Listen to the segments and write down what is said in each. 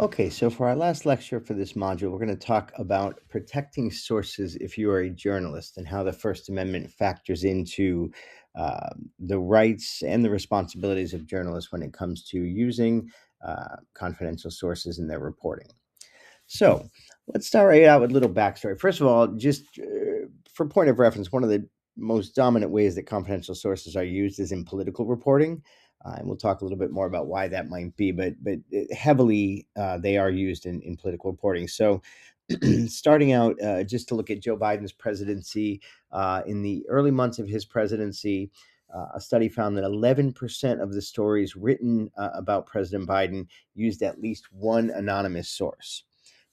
Okay, so for our last lecture for this module, we're going to talk about protecting sources if you are a journalist and how the First Amendment factors into the rights and the responsibilities of journalists when it comes to using confidential sources in their reporting. So let's start right out with a little backstory. First of all, just for point of reference, one of the most dominant ways that confidential sources are used is in political reporting. And we'll talk a little bit more about why that might be, but heavily they are used in political reporting. So, starting out, just to look at Joe Biden's presidency, in the early months of his presidency, a study found that 11% of the stories written about President Biden used at least one anonymous source.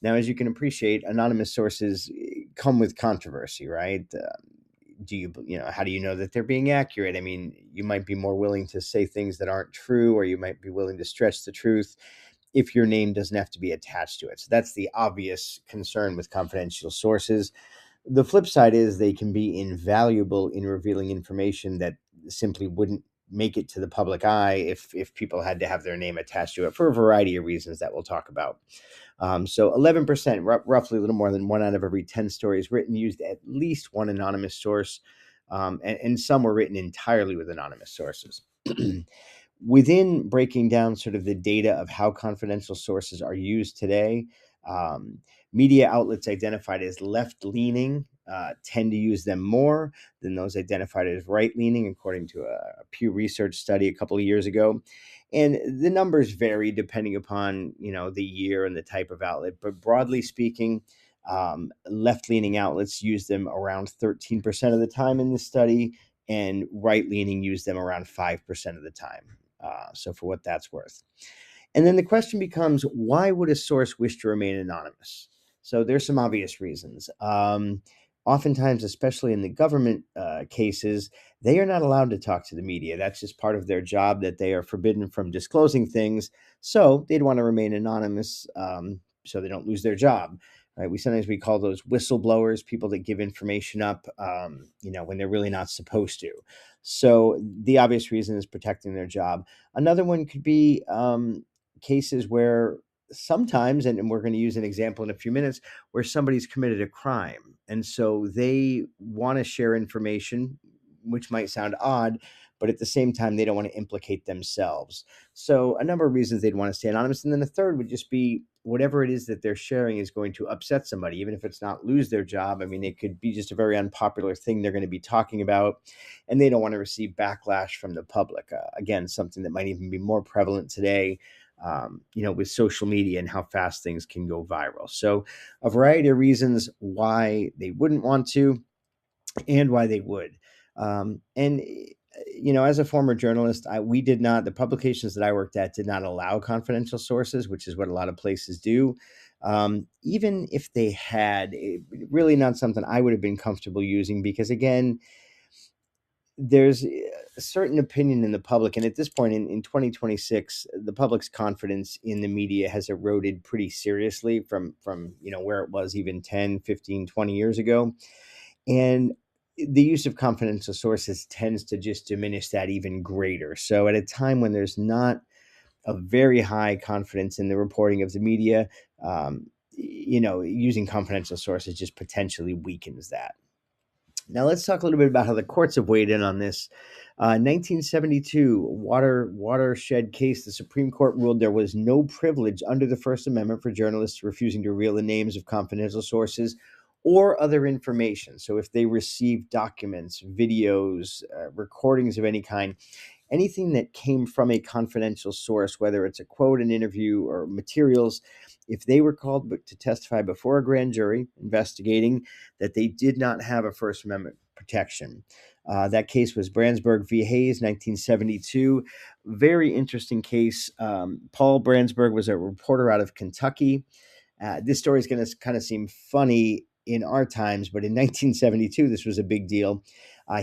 Now, as you can appreciate, anonymous sources come with controversy, right? How do you know that they're being accurate? I mean, you might be more willing to say things that aren't true, or you might be willing to stretch the truth if your name doesn't have to be attached to it. So that's the obvious concern with confidential sources. The flip side is they can be invaluable in revealing information that simply wouldn't make it to the public eye if people had to have their name attached to it for a variety of reasons that we'll talk about. So 11%, roughly a little more than 1 out of every 10 stories written, used at least one anonymous source, and some were written entirely with anonymous sources. Within breaking down sort of the data of how confidential sources are used today, um, media outlets identified as left-leaning tend to use them more than those identified as right-leaning, according to a Pew Research study a couple of years ago. And the numbers vary depending upon the year and the type of outlet. But broadly speaking, left-leaning outlets use them around 13% of the time in this study, and right-leaning use them around 5% of the time. So for what that's worth. And then the question becomes, why would a source wish to remain anonymous? So there's some obvious reasons. Oftentimes, especially in the government cases, they are not allowed to talk to the media. That's just part of their job, that they are forbidden from disclosing things. So they'd want to remain anonymous so they don't lose their job. Right? We call those whistleblowers, people that give information up, when they're really not supposed to. So the obvious reason is protecting their job. Another one could be cases where sometimes, and we're going to use an example in a few minutes, where somebody's committed a crime. And so they want to share information, which might sound odd, but at the same time, they don't want to implicate themselves. So a number of reasons they'd want to stay anonymous. And then the third would just be whatever it is that they're sharing is going to upset somebody, even if it's not lose their job. I mean, it could be just a very unpopular thing they're going to be talking about, and they don't want to receive backlash from the public. Again, something that might even be more prevalent today, with social media and how fast things can go viral. So a variety of reasons why they wouldn't want to and why they would. As a former journalist, the publications that I worked at did not allow confidential sources, which is what a lot of places do. Even if they had, really not something I would have been comfortable using, because again, there's a certain opinion in the public, and at this point in 2026, the public's confidence in the media has eroded pretty seriously from where it was even 10, 15, 20 years ago. And the use of confidential sources tends to just diminish that even greater. So at a time when there's not a very high confidence in the reporting of the media, using confidential sources just potentially weakens that. Now let's talk a little bit about how the courts have weighed in on this. 1972 watershed case. The Supreme Court ruled there was no privilege under the First Amendment for journalists refusing to reveal the names of confidential sources or other information. So if they received documents, videos, recordings of any kind, anything that came from a confidential source, whether it's a quote, an interview, or materials, if they were called to testify before a grand jury investigating, that they did not have a First Amendment protection. That case was Brandsburg v. Hayes, 1972. Very interesting case. Paul Brandsburg was a reporter out of Kentucky. This story is going to kind of seem funny in our times, but in 1972, this was a big deal.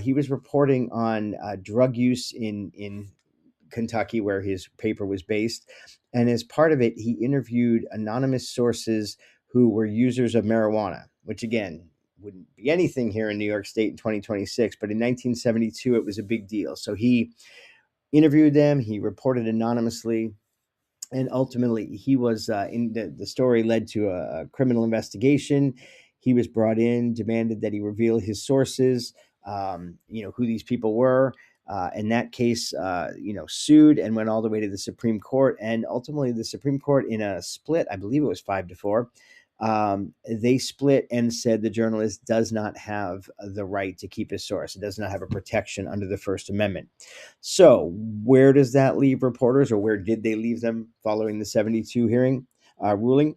He was reporting on drug use in Kentucky, where his paper was based. And as part of it, he interviewed anonymous sources who were users of marijuana, which again, wouldn't be anything here in New York State in 2026. But in 1972, it was a big deal. So he interviewed them. He reported anonymously. and ultimately he was in the story led to a criminal investigation. He was brought in, demanded that he reveal his sources, who these people were. In that case, sued and went all the way to the Supreme Court. And ultimately, the Supreme Court, in a split, I believe it was 5-4, they split and said the journalist does not have the right to keep his source. It does not have a protection under the First Amendment. So, where does that leave reporters, or where did they leave them following the 72 hearing ruling?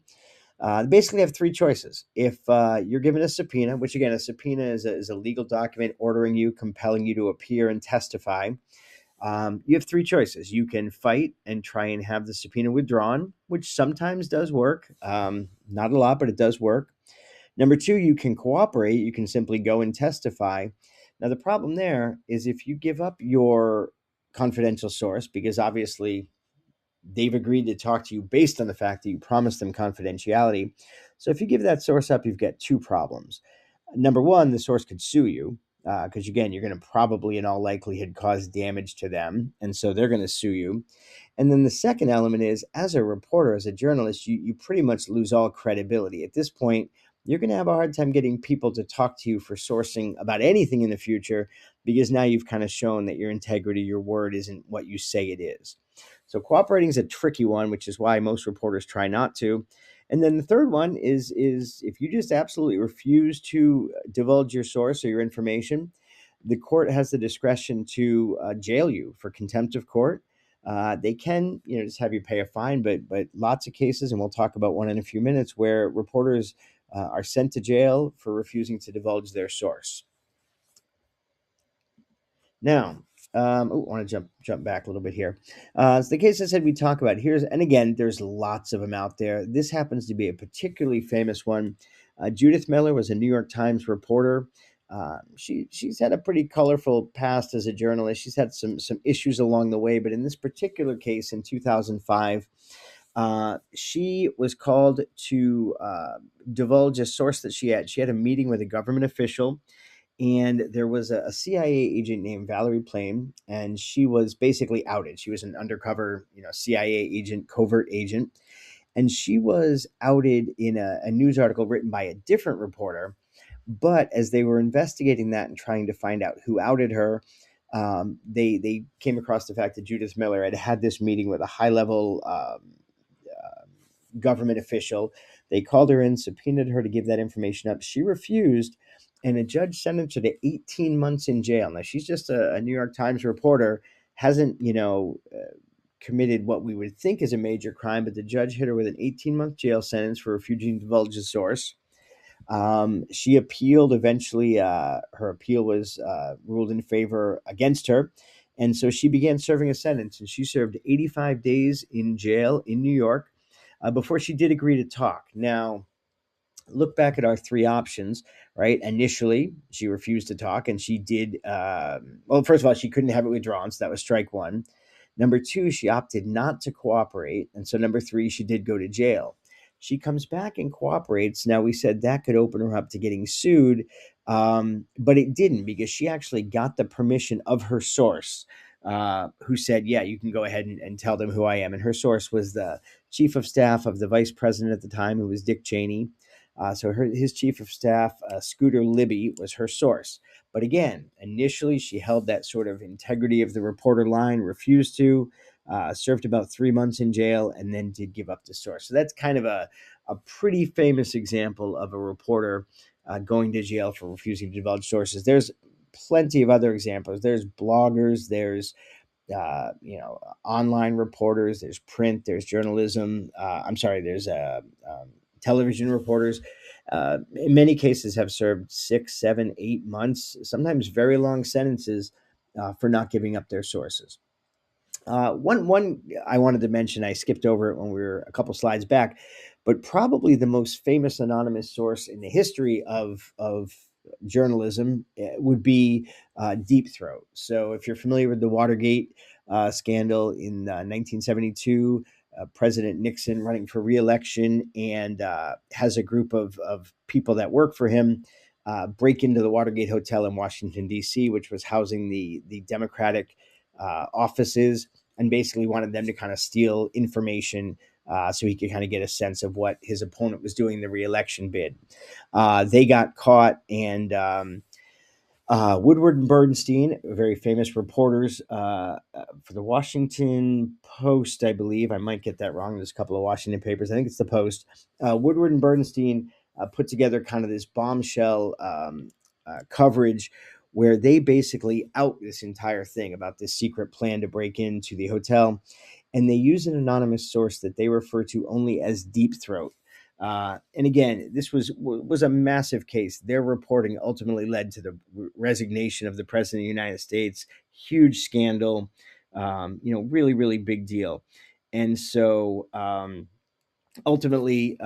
They basically have three choices. If you're given a subpoena, which again, a subpoena is a legal document ordering you, compelling you to appear and testify, you have three choices. You can fight and try and have the subpoena withdrawn, which sometimes does work. Not a lot, but it does work. Number two, you can cooperate. You can simply go and testify. Now, the problem there is if you give up your confidential source, because obviously they've agreed to talk to you based on the fact that you promised them confidentiality. So if you give that source up, you've got two problems. Number one, the source could sue you because, again, you're going to probably in all likelihood cause damage to them. And so they're going to sue you. And then the second element is, as a reporter, as a journalist, you pretty much lose all credibility. At this point, you're going to have a hard time getting people to talk to you for sourcing about anything in the future, because now you've kind of shown that your integrity, your word isn't what you say it is. So cooperating is a tricky one, which is why most reporters try not to. And then the third one is if you just absolutely refuse to divulge your source or your information, the court has the discretion to jail you for contempt of court. They can, just have you pay a fine, but lots of cases, and we'll talk about one in a few minutes, where reporters are sent to jail for refusing to divulge their source. Now, I want to jump back a little bit here. So the case I said we talk about here's, and again, there's lots of them out there. This happens to be a particularly famous one. Judith Miller was a New York Times reporter. She's had a pretty colorful past as a journalist. She's had some issues along the way, but in this particular case, in 2005, she was called to divulge a source that she had. She had a meeting with a government official, and there was a CIA agent named Valerie Plame, and she was basically outed. She was an undercover, CIA agent, covert agent, and she was outed in a news article written by a different reporter. But as they were investigating that and trying to find out who outed her, they came across the fact that Judith Miller had this meeting with a high-level government official. They called her in, subpoenaed her to give that information up. She refused, and a judge sentenced her to 18 months in jail. Now, she's just a New York Times reporter, hasn't, committed what we would think is a major crime, but the judge hit her with an 18-month jail sentence for refusing to divulge a source. She appealed. Eventually, her appeal was ruled in favor against her. And so she began serving a sentence, and she served 85 days in jail in New York before she did agree to talk. Now, look back at our three options, right? Initially, she refused to talk, and she did. First of all, she couldn't have it withdrawn, so that was strike one. Number two, she opted not to cooperate. And so number three, she did go to jail. She comes back and cooperates. Now, we said that could open her up to getting sued, but it didn't, because she actually got the permission of her source, who said, yeah, you can go ahead and tell them who I am. And her source was the chief of staff of the vice president at the time, who was Dick Cheney. So his chief of staff, Scooter Libby, was her source. But again, initially she held that sort of integrity of the reporter line, refused to, served about 3 months in jail, and then did give up the source. So that's kind of a pretty famous example of a reporter going to jail for refusing to divulge sources. There's plenty of other examples. There's bloggers, there's online reporters, there's print, there's journalism. There's television reporters. In many cases have served 6, 7, 8 months, sometimes very long sentences for not giving up their sources. One I wanted to mention, I skipped over it when we were a couple slides back, but probably the most famous anonymous source in the history of journalism would be Deep Throat. So if you're familiar with the Watergate scandal in 1972, President Nixon, running for re-election, and has a group of people that work for him break into the Watergate Hotel in Washington, D.C., which was housing the Democratic offices. and basically wanted them to kind of steal information so he could kind of get a sense of what his opponent was doing in the reelection bid. They got caught, and Woodward and Bernstein, very famous reporters for the Washington Post, I believe. I might get that wrong. There's a couple of Washington papers. I think it's the Post. Woodward and Bernstein put together kind of this bombshell coverage where they basically out this entire thing about this secret plan to break into the hotel. And they use an anonymous source that they refer to only as Deep Throat. And again, this was a massive case. Their reporting ultimately led to the resignation of the president of the United States. Huge scandal, really, really big deal. And so ultimately,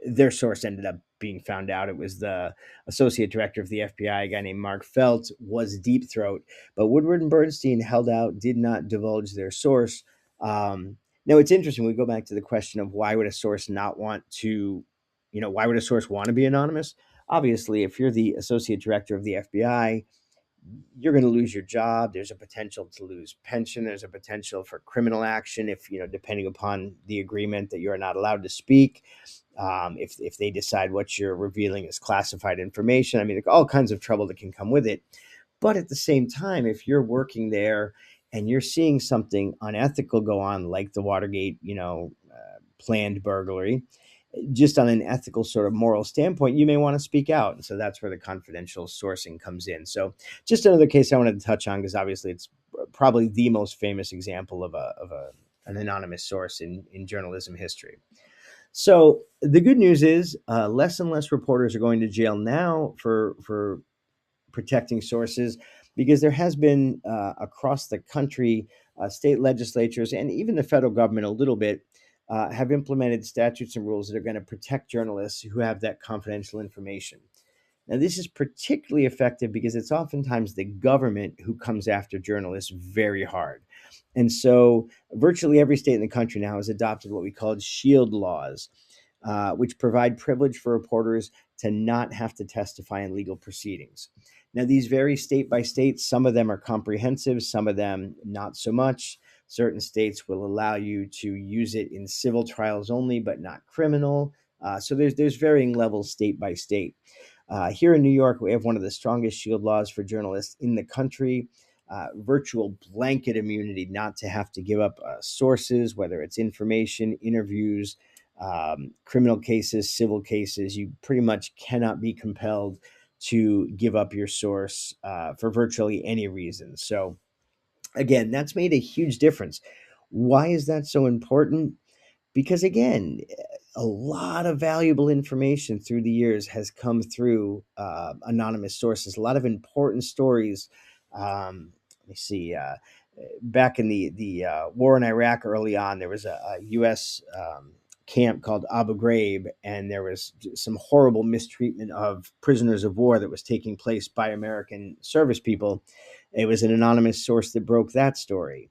their source ended up being found out. It was the associate director of the FBI, a guy named Mark Felt, was Deep Throat. But Woodward and Bernstein held out, did not divulge their source. Now, it's interesting. We go back to the question of why would a source not want to, why would a source want to be anonymous? Obviously, if you're the associate director of the FBI, you're going to lose your job. There's a potential to lose pension. There's a potential for criminal action if, depending upon the agreement that you're not allowed to speak. If they decide what you're revealing is classified information, I mean, all kinds of trouble that can come with it. But at the same time, if you're working there and you're seeing something unethical go on, like the Watergate, planned burglary, just on an ethical sort of moral standpoint, you may want to speak out. And so that's where the confidential sourcing comes in. So just another case I wanted to touch on, because obviously it's probably the most famous example of an anonymous source in journalism history. So the good news is less and less reporters are going to jail now for protecting sources, because there has been across the country, state legislatures and even the federal government a little bit have implemented statutes and rules that are going to protect journalists who have that confidential information. Now, this is particularly effective because it's oftentimes the government who comes after journalists very hard. And so virtually every state in the country now has adopted what we call shield laws, which provide privilege for reporters to not have to testify in legal proceedings. Now, these vary state by state. Some of them are comprehensive, some of them not so much. Certain states will allow you to use it in civil trials only, but not criminal. So there's varying levels state by state. Here in New York, we have one of the strongest shield laws for journalists in the country. Virtual blanket immunity, not to have to give up sources, whether it's information, interviews, criminal cases, civil cases. You pretty much cannot be compelled to give up your source for virtually any reason. So again, that's made a huge difference. Why is that so important? Because again, a lot of valuable information through the years has come through anonymous sources. A lot of important stories. Let me see. Back in the war in Iraq early on, there was a U.S. Camp called Abu Ghraib, and there was some horrible mistreatment of prisoners of war that was taking place by American service people. It was an anonymous source that broke that story.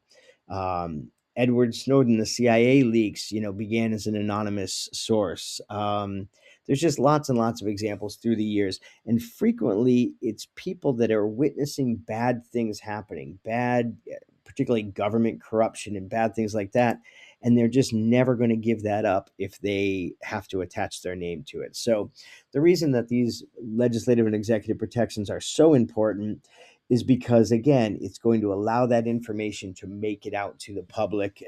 Edward Snowden, the CIA leaks, began as an anonymous source. There's just lots and lots of examples through the years. And frequently it's people that are witnessing bad things happening, particularly government corruption and bad things like that. And they're just never going to give that up if they have to attach their name to it. So the reason that these legislative and executive protections are so important is because, again, it's going to allow that information to make it out to the public,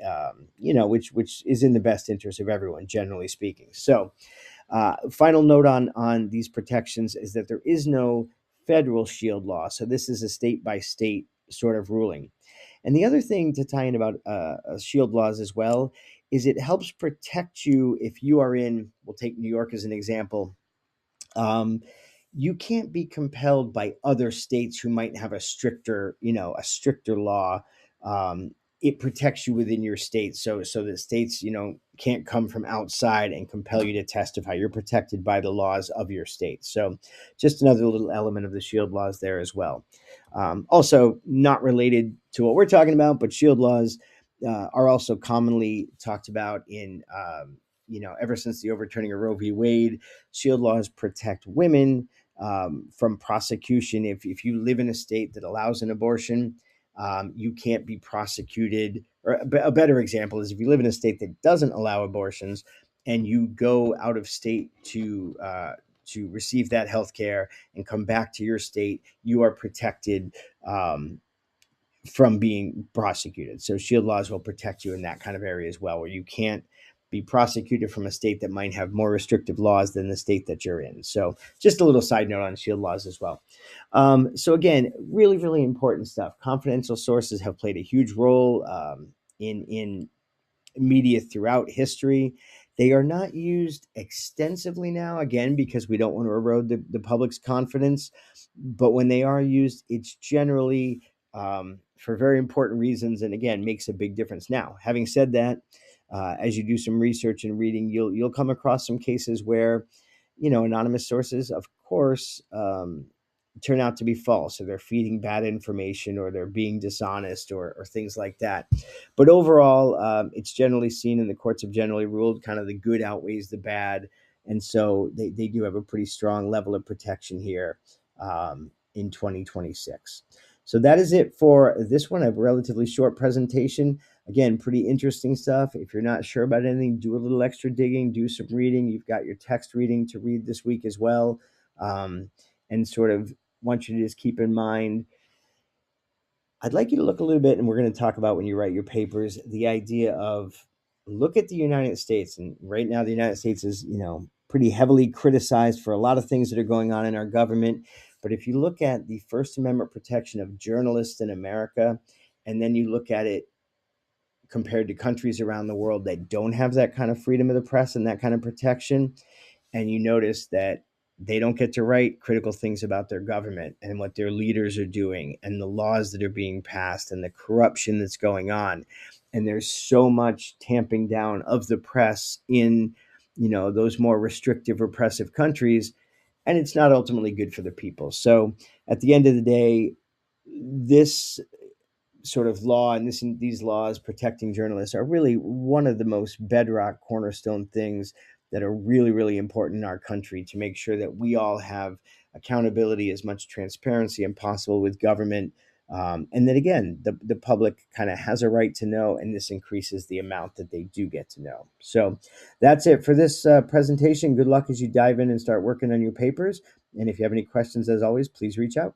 which is in the best interest of everyone, generally speaking. So final note on these protections is that there is no federal shield law. So this is a state by state sort of ruling. And the other thing to tie in about shield laws as well is it helps protect you if you are in, we'll take New York as an example. You can't be compelled by other states who might have a stricter law. It protects you within your state. So that states, can't come from outside and compel you to testify. You're protected by the laws of your state. So just another little element of the shield laws there as well. Also not related to what we're talking about, but shield laws are also commonly talked about in, ever since the overturning of Roe v. Wade. Shield laws protect women from prosecution if you live in a state that allows an abortion. You can't be prosecuted. Or a better example is if you live in a state that doesn't allow abortions and you go out of state to receive that health care and come back to your state, you are protected um, from being prosecuted. So shield laws will protect you in that kind of area as well, where you can't be prosecuted from a state that might have more restrictive laws than the state that you're in. So just a little side note on shield laws as well. So again, really, really important stuff. Confidential sources have played a huge role in media throughout history. They are not used extensively now, again, because we don't want to erode the public's confidence. But when they are used, it's generally for very important reasons, and again, makes a big difference. Now, having said that, as you do some research and reading, you'll come across some cases where, anonymous sources, of course, turn out to be false, or they're feeding bad information, or they're being dishonest, or things like that. But overall, it's generally seen, and the courts have generally ruled, kind of the good outweighs the bad. And so they do have a pretty strong level of protection here in 2026. So that is it for this one, a relatively short presentation. Again, pretty interesting stuff. If you're not sure about anything, do a little extra digging, do some reading. You've got your text reading to read this week as well. And sort of want you to just keep in mind, I'd like you to look a little bit, and we're going to talk about when you write your papers, the idea of look at the United States. And right now, the United States is, pretty heavily criticized for a lot of things that are going on in our government. But if you look at the First Amendment protection of journalists in America, and then you look at it compared to countries around the world that don't have that kind of freedom of the press and that kind of protection, and you notice that they don't get to write critical things about their government and what their leaders are doing and the laws that are being passed and the corruption that's going on. And there's so much tamping down of the press in, those more restrictive, repressive countries, and it's not ultimately good for the people. So at the end of the day, this sort of law and these laws protecting journalists are really one of the most bedrock cornerstone things that are really, really important in our country, to make sure that we all have accountability, as much transparency as possible with government. And then again, the public kind of has a right to know, and this increases the amount that they do get to know. So that's it for this presentation. Good luck as you dive in and start working on your papers. And if you have any questions, as always, please reach out.